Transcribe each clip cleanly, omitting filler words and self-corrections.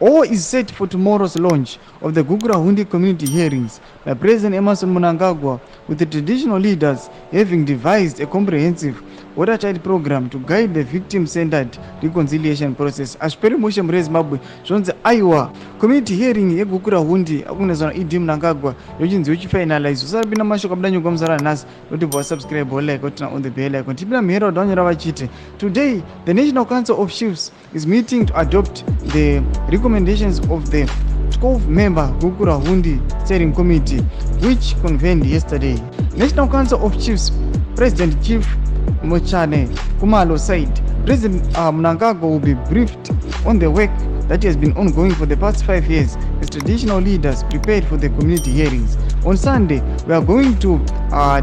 All is set for tomorrow's launch of the Gugura Hundi community hearings by President Emerson Mnangagwa, with the traditional leaders having devised a comprehensive watertight program to guide the victim-centered reconciliation process. Ashperi mushe mure Zimbabwe zvonzi aiwa community hearing yegukura hundi akunezana idi Mnangagwa yochinzi yochifinalize. Usarapinda mashoko abudanyuka muzara nhasi notibva subscribe like otina on the bell icon tipira mhero danyora vachiti today the National Council of Chiefs is meeting to adopt the recommendations of the 12-member Gukura Hundi Steering Committee, which convened yesterday. National Council of Chiefs President Chief Mochane Kumalo said President Mnangagwa will be briefed on the work that has been ongoing for the past 5 years as traditional leaders prepared for the community hearings. On Sunday, we are going to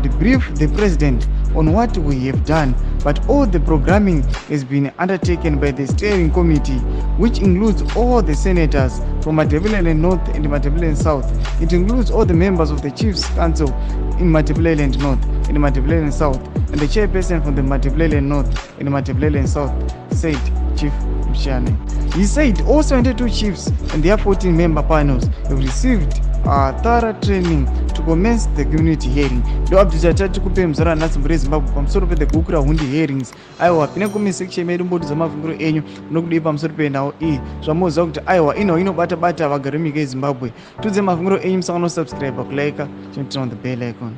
debrief the President on what we have done, but all the programming has been undertaken by the steering committee, which includes all the senators from Matabeleland North and Matabeleland South. It includes all the members of the Chiefs Council in Matabeleland North and Matabeleland South, and the chairperson from the Matabeleland North and Matabeleland South, said Chief Mshane. He said all 72 chiefs and their 14-member panels have received thorough training to commence the community hearing. Ndo update tati kupe mzara nhasi muri Zimbabwe pamusoro pe the Gukura Hundi hearings. Aiwa pine comment section medu mbodi zamavhunguro enyu nokudii pamusoro pe Nhawu Iya zvamunoziva kuti aiwa inobata bata vagari munyika yeZimbabwe. Tudze mavhunguro enyu musangano subscribe kulike chinotina on the bell icon.